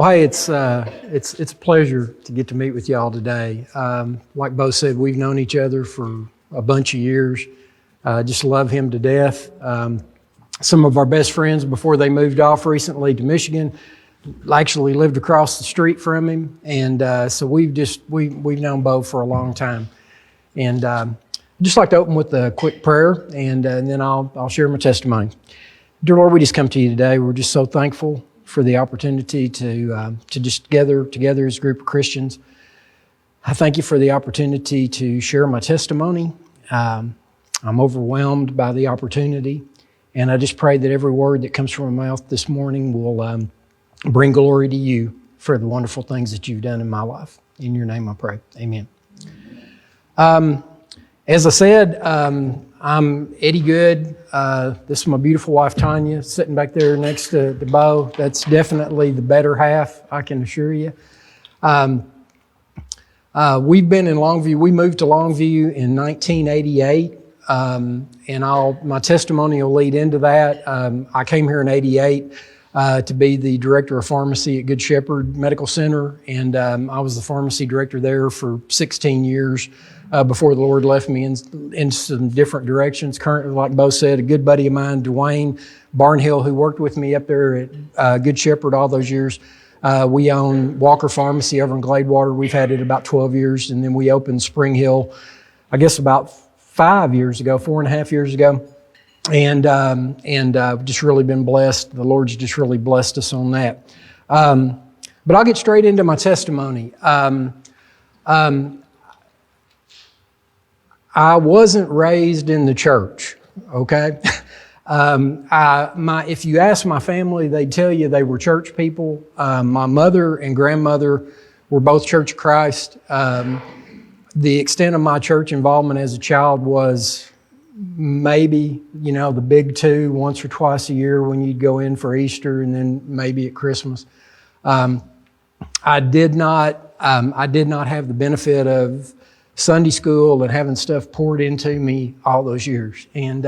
Well, hey, it's a pleasure to get to meet with y'all today. Like Bo said, we've known each other for a bunch of years. Just love him to death. Some of our best friends before they moved off recently to Michigan actually lived across the street from him, and so we've known Bo for a long time. And I'd just like to open with a quick prayer, and then I'll share my testimony. Dear Lord, we just come to you today. We're just so thankful for the opportunity to just gather together as a group of Christians. I thank you for the opportunity to share my testimony. I'm overwhelmed by the opportunity, and I just pray that every word that comes from my mouth this morning will bring glory to you for the wonderful things that you've done in my life. In your name I pray. Amen. As I said, I'm Eddie Goode. This is my beautiful wife, Tanya, sitting back there next to Bo. That's definitely the better half, I can assure you. We've been in Longview. We moved to Longview in 1988, and my testimony will lead into that. I came here in 88 to be the director of pharmacy at Good Shepherd Medical Center, and I was the pharmacy director there for 16 years. Before the Lord left me in some different directions. Currently, like Bo said, a good buddy of mine, Dwayne Barnhill, who worked with me up there at Good Shepherd all those years. We own Walker Pharmacy over in Gladewater. We've had it about 12 years, and then we opened Spring Hill, I guess about 4.5 years ago. And just really been blessed. The Lord's just really blessed us on that. But I'll get straight into my testimony. I wasn't raised in the church, okay? If you ask my family, they'd tell you they were church people. My mother and grandmother were both Church of Christ. The extent of my church involvement as a child was maybe, the big two, once or twice a year when you'd go in for Easter and then maybe at Christmas. I did not have the benefit of Sunday school and having stuff poured into me all those years. And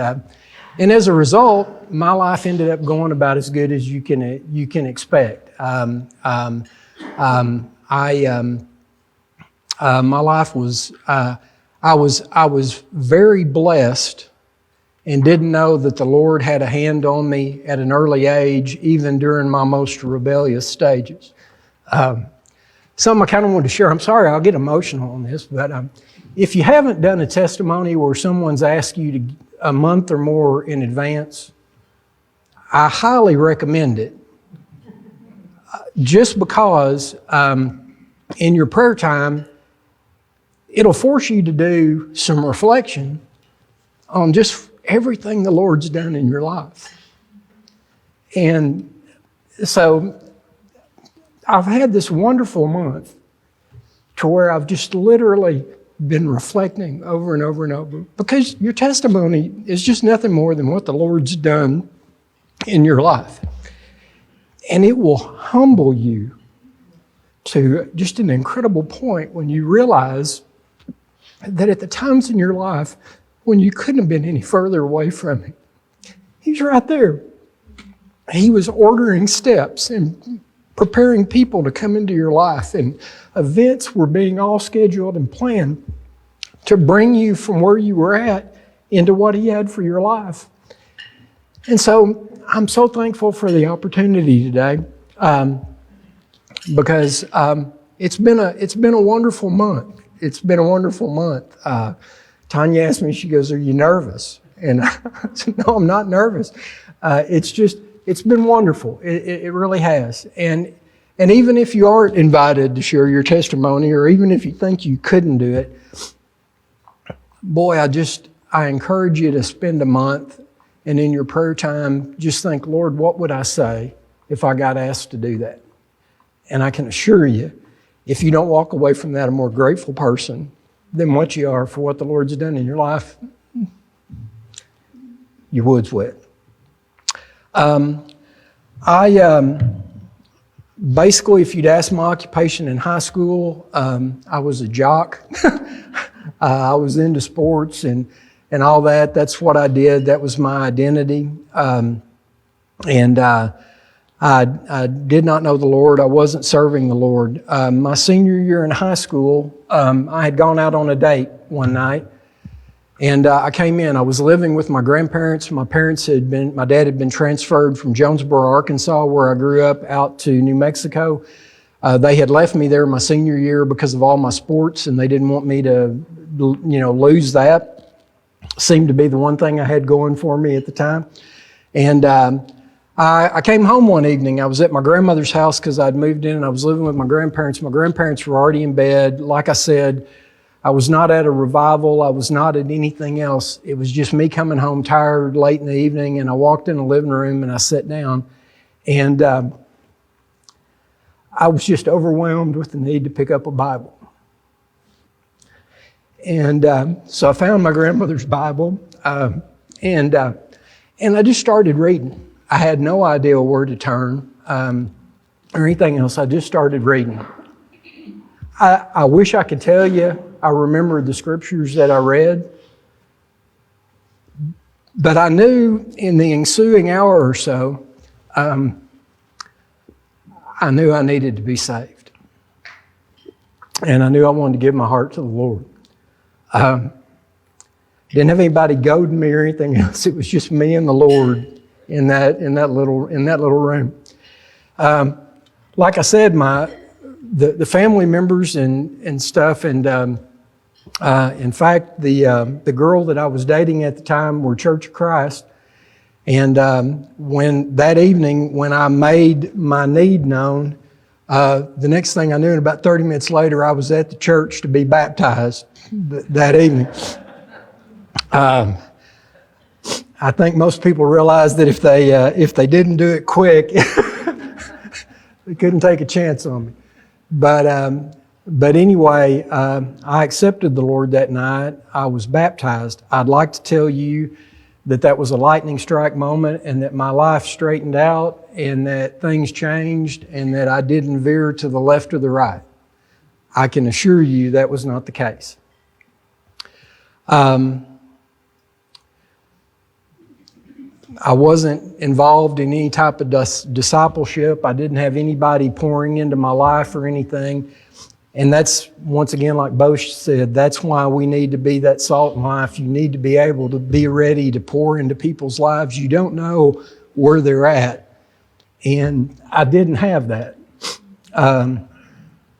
as a result, my life ended up going about as good as you can expect. My life was, I was very blessed and didn't know that the Lord had a hand on me at an early age, even during my most rebellious stages. Something I kind of wanted to share. I'm sorry, I'll get emotional on this, but if you haven't done a testimony where someone's asked you to a month or more in advance, I highly recommend it. Just because in your prayer time, it'll force you to do some reflection on just everything the Lord's done in your life. And so I've had this wonderful month to where I've just literally been reflecting over and over and over, because your testimony is just nothing more than what the Lord's done in your life. And it will humble you to just an incredible point when you realize that at the times in your life when you couldn't have been any further away from Him, He's right there. He was ordering steps and preparing people to come into your life, and events were being all scheduled and planned to bring you from where you were at into what He had for your life. And so I'm so thankful for the opportunity today, because it's been a wonderful month. It's been a wonderful month. Tanya asked me, she goes, "Are you nervous?" And I said, "No, I'm not nervous. It's been wonderful. It really has. And even if you aren't invited to share your testimony, or even if you think you couldn't do it, boy, I encourage you to spend a month, and in your prayer time, just think, Lord, what would I say if I got asked to do that? And I can assure you, if you don't walk away from that a more grateful person than what you are for what the Lord's done in your life, your wood's wet. Basically, if you'd asked my occupation in high school, I was a jock. I was into sports and all that. That's what I did. That was my identity. I did not know the Lord. I wasn't serving the Lord. My senior year in high school, I had gone out on a date one night, and I came in. I was living with my grandparents. My dad had been transferred from Jonesboro, Arkansas, where I grew up, out to New Mexico. They had left me there my senior year because of all my sports, and they didn't want me to, lose that. Seemed to be the one thing I had going for me at the time. And I came home one evening. I was at my grandmother's house because I'd moved in and I was living with my grandparents. My grandparents were already in bed. Like I said, I was not at a revival. I was not at anything else. It was just me coming home tired late in the evening, and I walked in the living room and I sat down, and I was just overwhelmed with the need to pick up a Bible. And so I found my grandmother's Bible, and I just started reading. I had no idea where to turn or anything else. I just started reading. I wish I could tell you I remembered the scriptures that I read, but I knew in the ensuing hour or so, I knew I needed to be saved. And I knew I wanted to give my heart to the Lord. Didn't have anybody goading me or anything else. It was just me and the Lord in that little room. Like I said, the family members and stuff, and in fact, the girl that I was dating at the time were Church of Christ. And when that evening, when I made my need known, the next thing I knew, and about 30 minutes later, I was at the church to be baptized that evening. I think most people realize that if they didn't do it quick, they couldn't take a chance on me. But anyway, I accepted the Lord that night. I was baptized. I'd like to tell you that was a lightning strike moment, and that my life straightened out, and that things changed, and that I didn't veer to the left or the right. I can assure you that was not the case. I wasn't involved in any type of discipleship. I didn't have anybody pouring into my life or anything. And that's, once again, like Bosch said, that's why we need to be that salt in life. You need to be able to be ready to pour into people's lives. You don't know where they're at. And I didn't have that.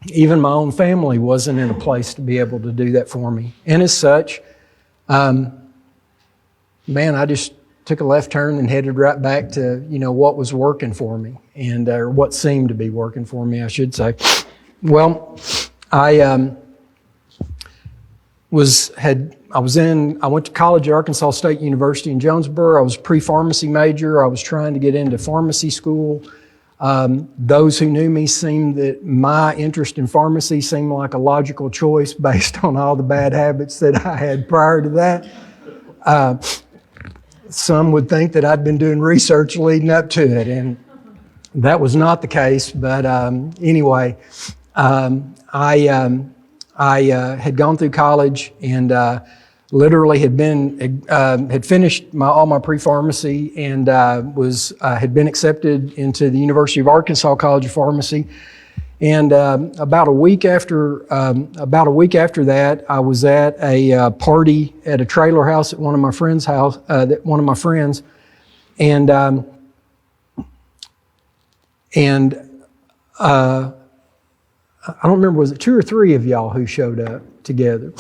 Even my own family wasn't in a place to be able to do that for me. And as such, I just took a left turn and headed right back to, what was working for me, and or what seemed to be working for me, I should say. Well, I went to college at Arkansas State University in Jonesboro. I was a pre-pharmacy major. I was trying to get into pharmacy school. Those who knew me seemed that my interest in pharmacy seemed like a logical choice based on all the bad habits that I had prior to that. Some would think that I'd been doing research leading up to it, and that was not the case. But anyway, I had gone through college and literally had finished all my pre-pharmacy, and had been accepted into the University of Arkansas College of Pharmacy. And about a week after that, I was at a party at a trailer house at one of my friends' house. And I don't remember, was it 2 or 3 of y'all who showed up together?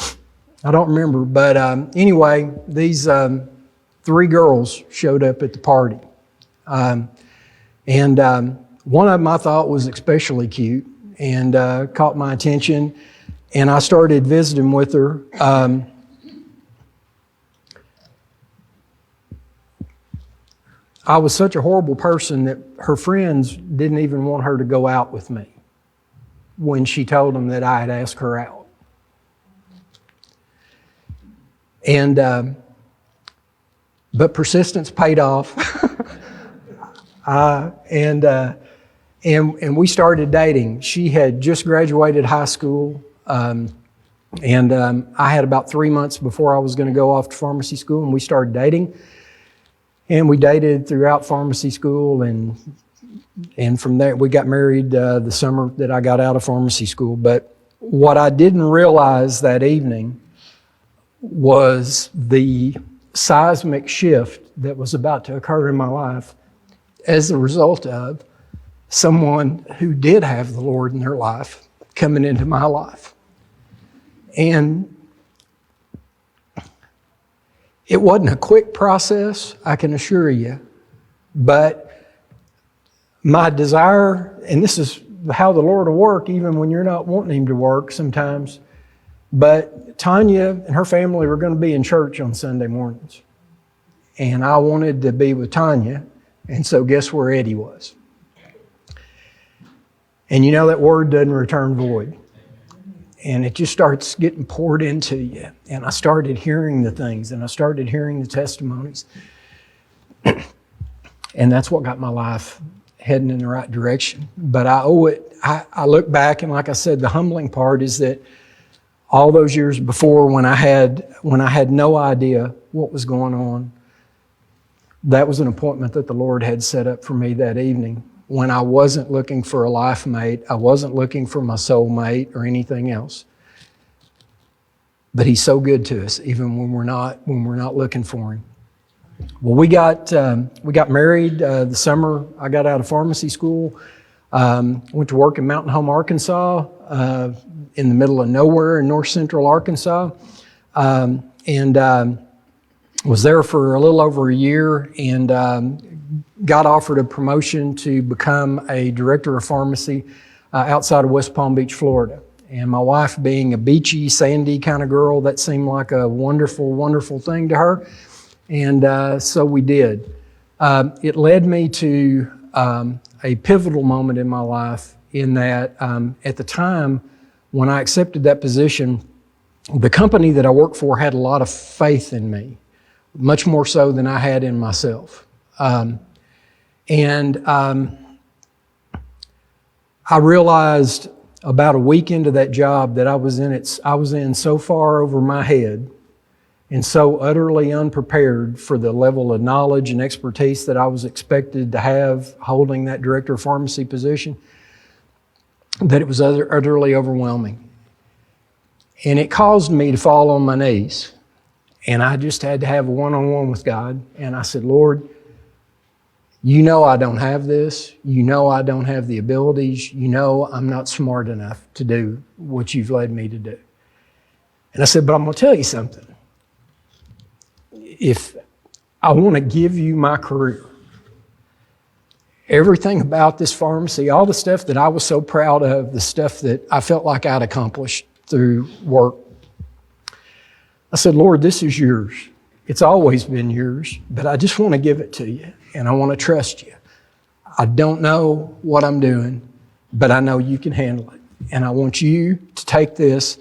I don't remember, but anyway, these 3 girls showed up at the party, and one of them I thought was especially cute and caught my attention, and I started visiting with her. I was such a horrible person that her friends didn't even want her to go out with me when she told them that I had asked her out. And but persistence paid off, and we started dating. She had just graduated high school, and I had about 3 months before I was going to go off to pharmacy school, and we started dating. And we dated throughout pharmacy school, and And from there, we got married the summer that I got out of pharmacy school. But what I didn't realize that evening was the seismic shift that was about to occur in my life as a result of someone who did have the Lord in their life coming into my life. And it wasn't a quick process, I can assure you, but my desire, and this is how the Lord will work even when you're not wanting Him to work sometimes, but Tanya and her family were going to be in church on Sunday mornings. And I wanted to be with Tanya, and so guess where Eddie was? And you know that word doesn't return void. And it just starts getting poured into you. And I started hearing the things, and I started hearing the testimonies. And that's what got my life heading in the right direction. But I owe it, I look back, and like I said, the humbling part is that all those years before, when I had no idea what was going on, that was an appointment that the Lord had set up for me that evening. When I wasn't looking for a life mate, I wasn't looking for my soul mate or anything else. But He's so good to us, even when we're not looking for Him. Well, we got married the summer I got out of pharmacy school. Went to work in Mountain Home, Arkansas, in the middle of nowhere in north central Arkansas, and was there for a little over a year, and got offered a promotion to become a director of pharmacy outside of West Palm Beach, Florida. And my wife, being a beachy, sandy kind of girl, that seemed like a wonderful, wonderful thing to her. And so we did. It led me to a pivotal moment in my life, in that at the time when I accepted that position, the company that I worked for had a lot of faith in me, much more so than I had in myself. I realized about a week into that job that I was in so far over my head and so utterly unprepared for the level of knowledge and expertise that I was expected to have holding that director of pharmacy position, that it was utterly overwhelming. And it caused me to fall on my knees. And I just had to have a one-on-one with God. And I said, Lord, you know I don't have this. You know I don't have the abilities. You know I'm not smart enough to do what you've led me to do. And I said, but I'm going to tell you something. If I want to give you my career, everything about this pharmacy, all the stuff that I was so proud of, the stuff that I felt like I'd accomplished through work, I said, Lord, this is yours. It's always been yours, but I just want to give it to you, and I want to trust you. I don't know what I'm doing, but I know you can handle it. And I want you to take this,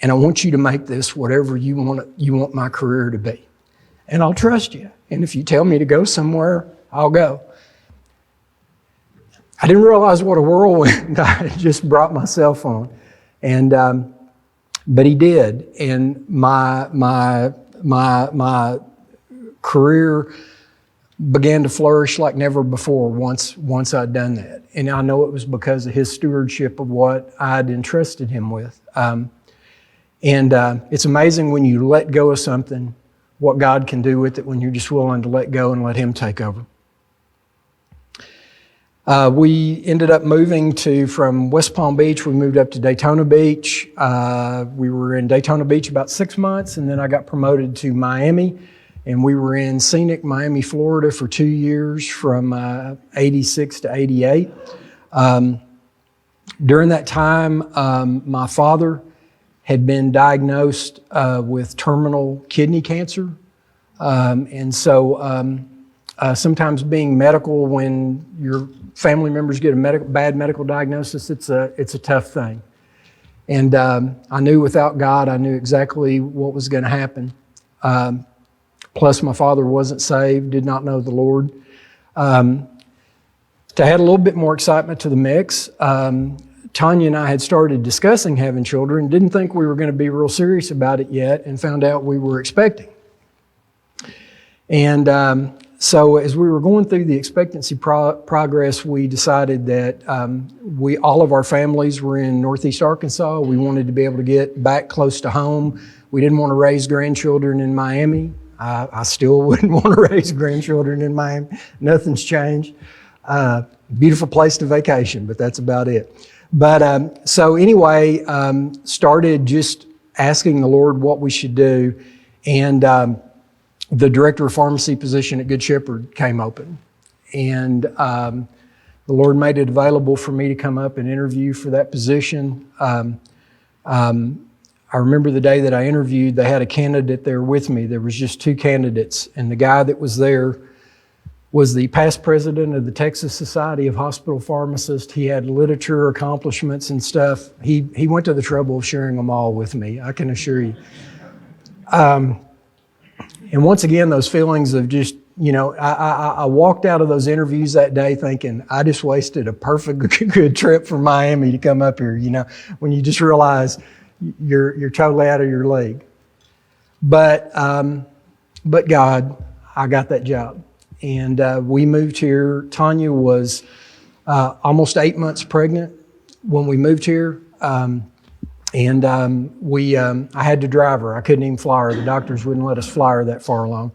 and I want you to make this whatever you want my career to be. And I'll trust you. And if you tell me to go somewhere, I'll go. I didn't realize what a whirlwind I had just brought myself on. And but He did. And my career began to flourish like never before once I'd done that. And I know it was because of His stewardship of what I'd entrusted Him with. It's amazing when you let go of something, what God can do with it when you're just willing to let go and let Him take over. We ended up moving from West Palm Beach, we moved up to Daytona Beach. We were in Daytona Beach about 6 months, and then I got promoted to Miami, and we were in scenic Miami, Florida for 2 years from 86 to 88. During that time, my father had been diagnosed with terminal kidney cancer. Sometimes being medical, when your family members get a bad medical diagnosis, it's a tough thing. And I knew without God, I knew exactly what was going to happen. Plus, my father wasn't saved, did not know the Lord. To add a little bit more excitement to the mix, Tanya and I had started discussing having children, didn't think we were going to be real serious about it yet, and found out we were expecting. And So as we were going through the expectancy progress, we decided that all of our families were in Northeast Arkansas. We wanted to be able to get back close to home. We didn't want to raise grandchildren in Miami. I still wouldn't want to raise grandchildren in Miami. Nothing's changed. Beautiful place to vacation, but that's about it. But so anyway, started just asking the Lord what we should do. And the director of pharmacy position at Good Shepherd came open. And the Lord made it available for me to come up and interview for that position. I remember the day that I interviewed, they had a candidate there with me. There was just 2 candidates. And the guy that was there was the past president of the Texas Society of Hospital Pharmacists. He had literature, accomplishments, and stuff. He went to the trouble of sharing them all with me, I can assure you. And once again, those feelings of just, I walked out of those interviews that day thinking, I just wasted a perfect good trip from Miami to come up here, when you just realize you're totally out of your league. But God, I got that job. And we moved here. Tanya was almost 8 months pregnant when we moved here. I had to drive her. I couldn't even fly her. The doctors wouldn't let us fly her that far along.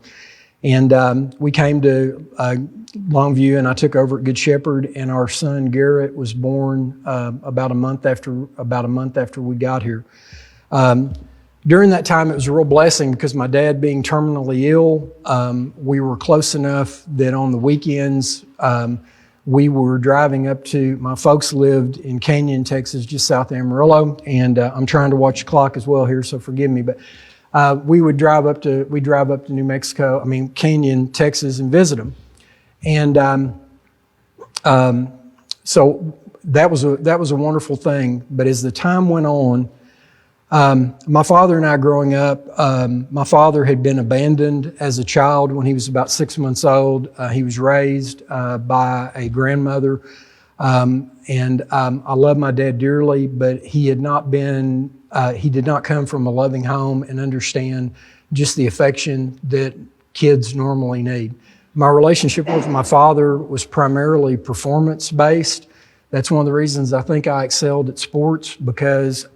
And we came to Longview, and I took over at Good Shepherd, and our son Garrett was born about a month after we got here. During that time, it was a real blessing because my dad being terminally ill, we were close enough that on the weekends, we were driving up to, my folks lived in Canyon, Texas, just south of Amarillo, and I'm trying to watch the clock as well here, so forgive me, but we'd drive up to New Mexico, Canyon, Texas, and visit them. And so that was a wonderful thing. But as the time went on, my father and I growing up, my father had been abandoned as a child when he was about 6 months old. He was raised by a grandmother. And I love my dad dearly, but he did not come from a loving home and understand just the affection that kids normally need. My relationship with my father was primarily performance-based. That's one of the reasons I think I excelled at sports, because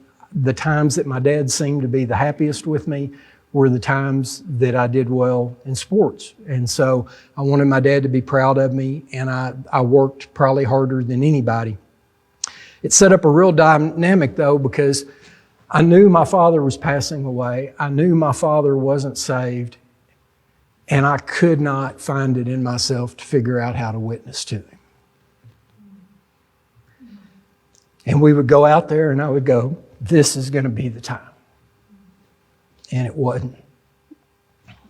the times that my dad seemed to be the happiest with me were the times that I did well in sports. And so I wanted my dad to be proud of me, and I worked probably harder than anybody. It set up a real dynamic, though, because I knew my father was passing away. I knew my father wasn't saved, and I could not find it in myself to figure out how to witness to him. And we would go out there, and I would go, this is going to be the time. And it wasn't.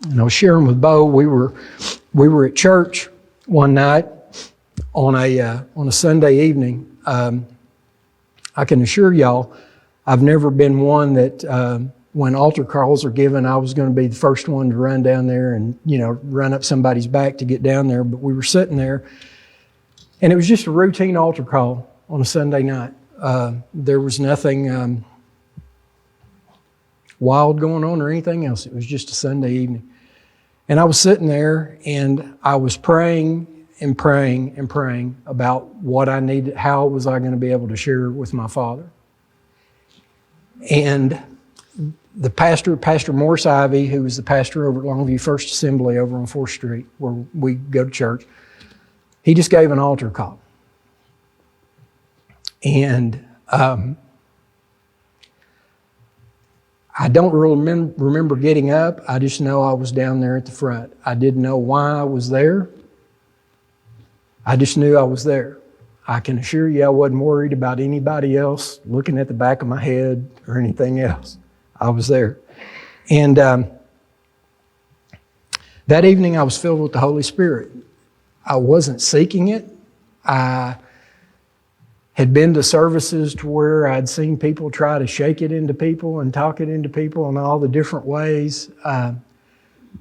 And I was sharing with Bo, we were at church one night on a Sunday evening. I can assure y'all, I've never been one that when altar calls are given, I was going to be the first one to run down there and, run up somebody's back to get down there. But we were sitting there, and it was just a routine altar call on a Sunday night. There was nothing wild going on or anything else. It was just a Sunday evening. And I was sitting there, and I was praying and praying and praying about what I needed, how was I going to be able to share with my father. And the pastor, Pastor Morris Ivy, who was the pastor over at Longview First Assembly over on 4th Street, where we go to church, he just gave an altar call. And I don't really remember getting up. I just know I was down there at the front. I didn't know why I was there. I just knew I was there. I can assure you I wasn't worried about anybody else looking at the back of my head or anything else. I was there. And that evening I was filled with the Holy Spirit. I wasn't seeking it. I had been to services to where I'd seen people try to shake it into people and talk it into people in all the different ways.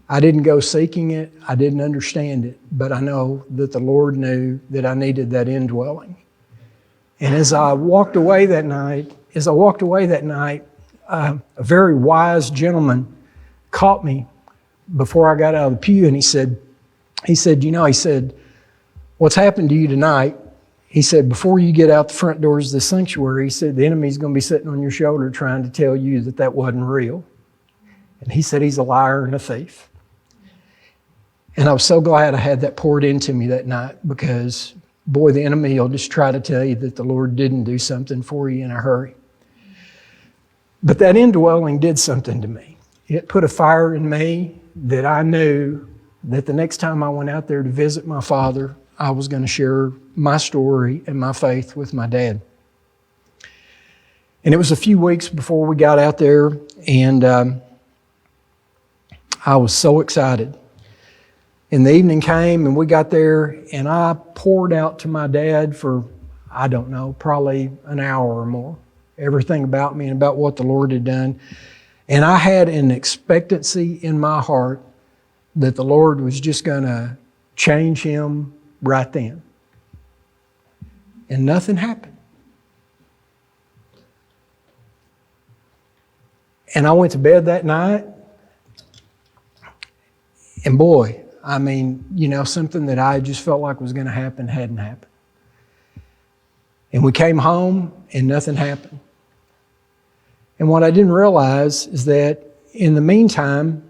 I didn't go seeking it. I didn't understand it. But I know that the Lord knew that I needed that indwelling. And as I walked away that night, a very wise gentleman caught me before I got out of the pew, and he said, he said, what's happened to you tonight, he said, before you get out the front doors of the sanctuary, he said, the enemy's going to be sitting on your shoulder trying to tell you that wasn't real. And he said, he's a liar and a thief. And I was so glad I had that poured into me that night, because, boy, the enemy will just try to tell you that the Lord didn't do something for you in a hurry. But that indwelling did something to me. It put a fire in me that I knew that the next time I went out there to visit my father, I was going to share my story and my faith with my dad. And it was a few weeks before we got out there, and I was so excited. And the evening came, and we got there, and I poured out to my dad for, I don't know, probably an hour or more, everything about me and about what the Lord had done. And I had an expectancy in my heart that the Lord was just going to change him right then. And nothing happened. And I went to bed that night, and boy, I mean, something that I just felt like was going to happen hadn't happened. And we came home, and nothing happened. And what I didn't realize is that in the meantime,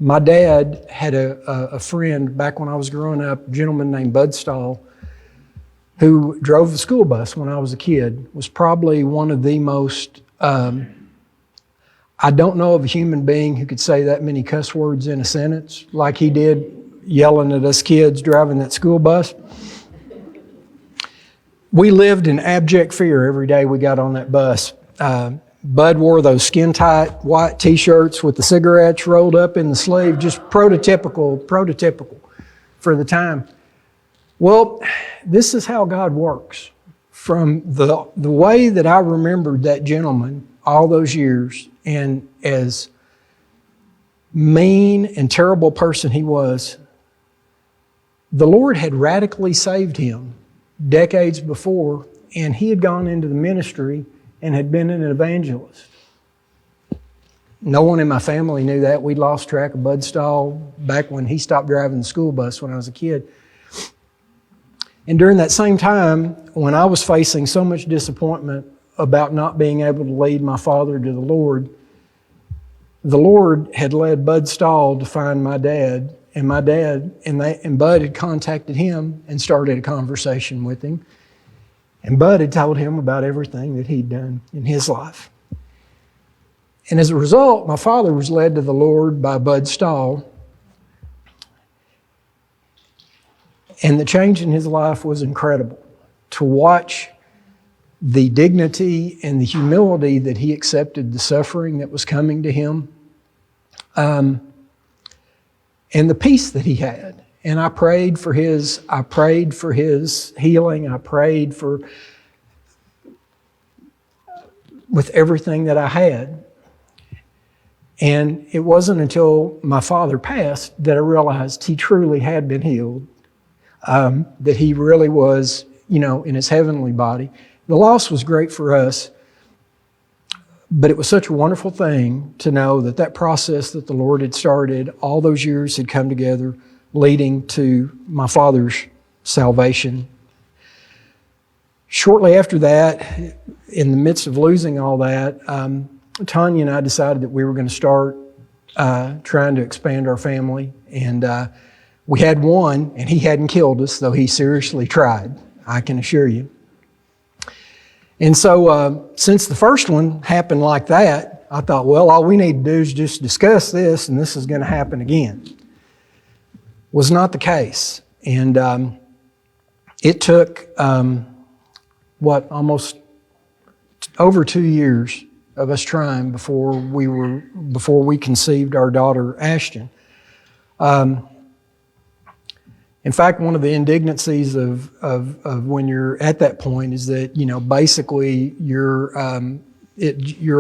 my dad had a friend back when I was growing up, a gentleman named Bud Stahl, who drove the school bus when I was a kid, was probably one of the most, I don't know of a human being who could say that many cuss words in a sentence like he did, yelling at us kids driving that school bus. We lived in abject fear every day we got on that bus. Bud wore those skin-tight white T-shirts with the cigarettes rolled up in the sleeve, just prototypical for the time. Well, this is how God works. From the way that I remembered that gentleman all those years, and as mean and terrible person he was, the Lord had radically saved him decades before, and he had gone into the ministry and had been an evangelist. No one in my family knew that. We lost track of Bud Stahl back when he stopped driving the school bus when I was a kid. And during that same time, when I was facing so much disappointment about not being able to lead my father to the Lord had led Bud Stahl to find my dad, and my dad and Bud had contacted him and started a conversation with him. And Bud had told him about everything that he'd done in his life. And as a result, my father was led to the Lord by Bud Stahl. And the change in his life was incredible. To watch the dignity and the humility that he accepted the suffering that was coming to him, and the peace that he had. And I prayed for his healing. I prayed with everything that I had. And it wasn't until my father passed that I realized he truly had been healed, that he really was, in his heavenly body. The loss was great for us, but it was such a wonderful thing to know that process that the Lord had started all those years had come together, leading to my father's salvation. Shortly after that, in the midst of losing all that, Tanya and I decided that we were going to start trying to expand our family. And we had one, and he hadn't killed us, though he seriously tried, I can assure you. And so since the first one happened like that, I thought, well, all we need to do is just discuss this, and this is going to happen again. Was not the case. And it took, almost over 2 years of us trying before we conceived our daughter, Ashton. In fact, one of the indignancies of when you're at that point is that, basically your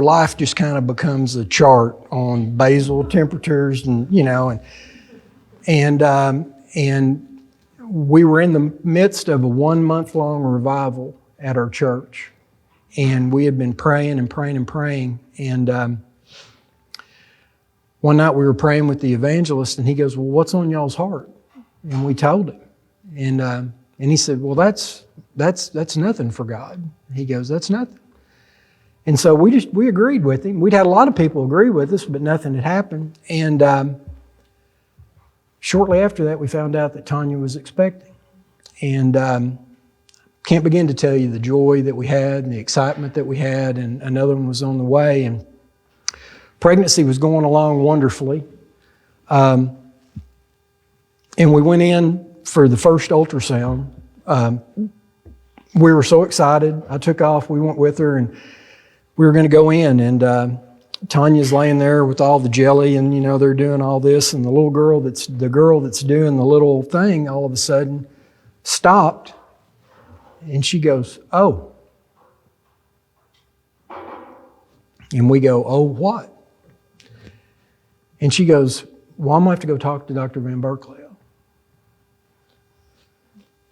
life just kind of becomes a chart on basal temperatures and we were in the midst of a 1 month long revival at our church. And we had been praying and praying and praying. And one night we were praying with the evangelist, and he goes, well, what's on y'all's heart? And we told him. And he said, well, that's nothing for God. He goes, that's nothing. And so we agreed with him. We'd had a lot of people agree with us, but nothing had happened. And shortly after that, we found out that Tanya was expecting. And can't begin to tell you the joy that we had and the excitement that we had, and another one was on the way. And pregnancy was going along wonderfully. And we went in for the first ultrasound. We were so excited. I took off. We went with her, and we were going to go in. And Tanya's laying there with all the jelly, and they're doing all this. And the girl that's doing the little thing all of a sudden stopped, and she goes, "Oh." And we go, "Oh, what?" And she goes, "Well, I'm going to have to go talk to Dr. Van Berkeley."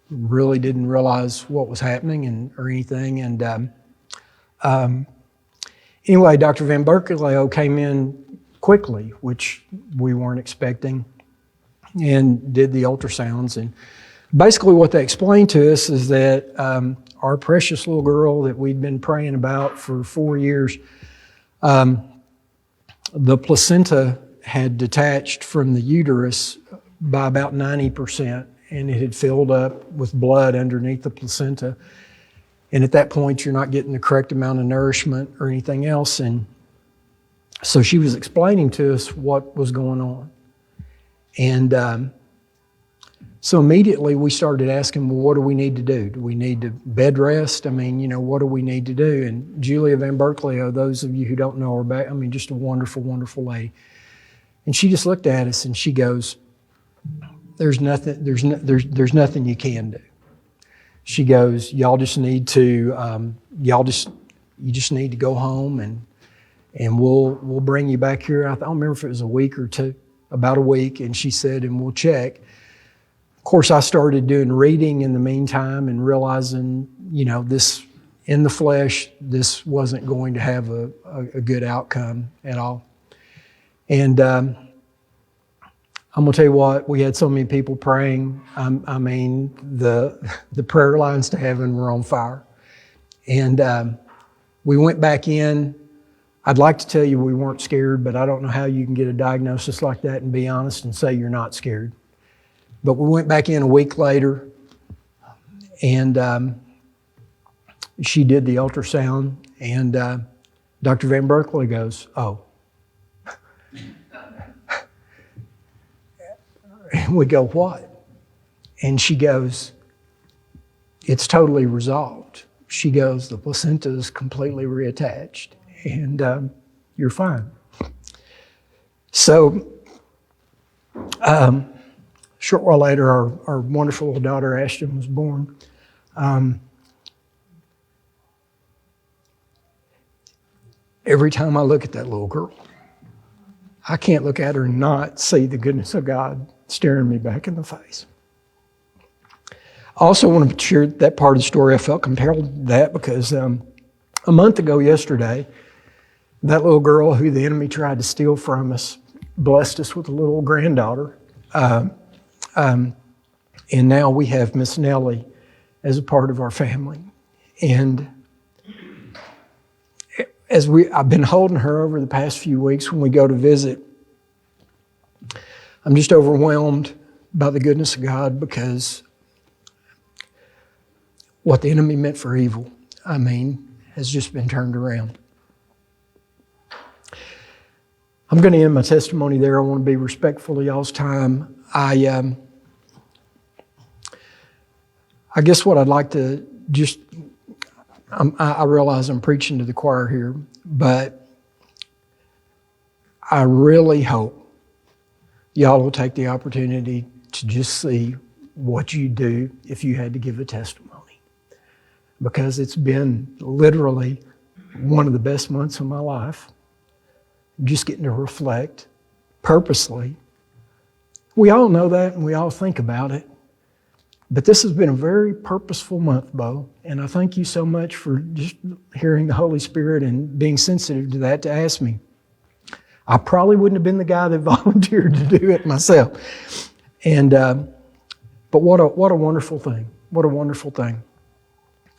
Really didn't realize what was happening or anything. And anyway, Dr. Van Berkeley came in quickly, which we weren't expecting, and did the ultrasounds. And basically what they explained to us is that our precious little girl that we'd been praying about for 4 years, the placenta had detached from the uterus by about 90%, and it had filled up with blood underneath the placenta. And at that point, you're not getting the correct amount of nourishment or anything else. And so she was explaining to us what was going on. And so immediately we started asking, well, what do we need to do? Do we need to bed rest? I mean, what do we need to do? And Julia Van Berkeley, those of you who don't know her, just a wonderful, wonderful lady. And she just looked at us and she goes, there's nothing you can do. She goes, y'all just need to, you just need to go home, and we'll bring you back here. I don't remember if it was a week or two, about a week. And she said, and we'll check. Of course, I started doing reading in the meantime and realizing, this in the flesh, this wasn't going to have a good outcome at all. And I'm going to tell you what, we had so many people praying. The prayer lines to heaven were on fire. And we went back in. I'd like to tell you we weren't scared, but I don't know how you can get a diagnosis like that and be honest and say you're not scared. But we went back in a week later, and she did the ultrasound, and Dr. Van Berkeley goes, "Oh." And we go, "What?" And she goes, "It's totally resolved." She goes, "The placenta is completely reattached, and you're fine." So, short while later, our wonderful little daughter Ashton was born. Every time I look at that little girl, I can't look at her and not see the goodness of God staring me back in the face. I also want to share that part of the story. I felt compelled to that because a month ago yesterday, that little girl who the enemy tried to steal from us blessed us with a little granddaughter. And now we have Miss Nellie as a part of our family. And I've been holding her over the past few weeks when we go to visit, I'm just overwhelmed by the goodness of God, because what the enemy meant for evil, has just been turned around. I'm going to end my testimony there. I want to be respectful of y'all's time. I guess what I'd like to just, I realize I'm preaching to the choir here, but I really hope y'all will take the opportunity to just see what you do if you had to give a testimony. Because it's been literally one of the best months of my life. Just getting to reflect purposely. We all know that and we all think about it. But this has been a very purposeful month, Bo. And I thank you so much for just hearing the Holy Spirit and being sensitive to that to ask me. I probably wouldn't have been the guy that volunteered to do it myself. And but what a wonderful thing. What a wonderful thing.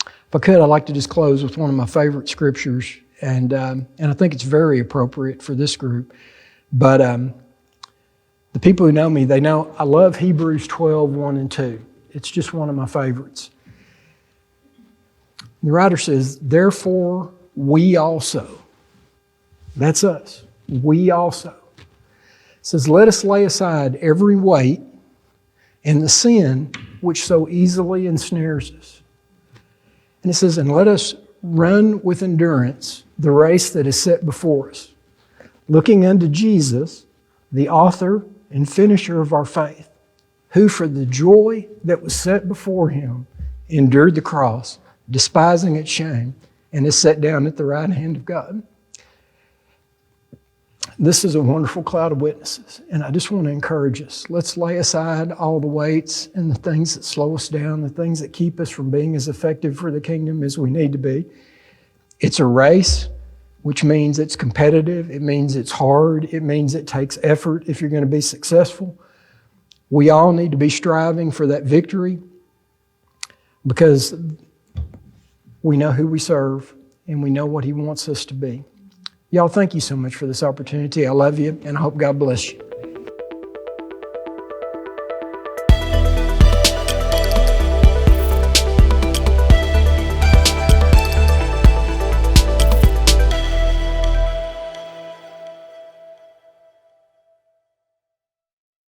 If I could, I'd like to just close with one of my favorite scriptures, and I think it's very appropriate for this group. But the people who know me, they know I love Hebrews 12, 1 and 2. It's just one of my favorites. The writer says, therefore we also, that's us, we also. It says, let us lay aside every weight and the sin which so easily ensnares us. And it says, and let us run with endurance the race that is set before us, looking unto Jesus, the author and finisher of our faith, who for the joy that was set before him endured the cross, despising its shame, and is set down at the right hand of God. This is a wonderful cloud of witnesses, and I just want to encourage us. Let's lay aside all the weights and the things that slow us down, the things that keep us from being as effective for the kingdom as we need to be. It's a race, which means it's competitive. It means it's hard. It means it takes effort if you're going to be successful. We all need to be striving for that victory because we know who we serve and we know what He wants us to be. Y'all, thank you so much for this opportunity. I love you, and I hope God bless you.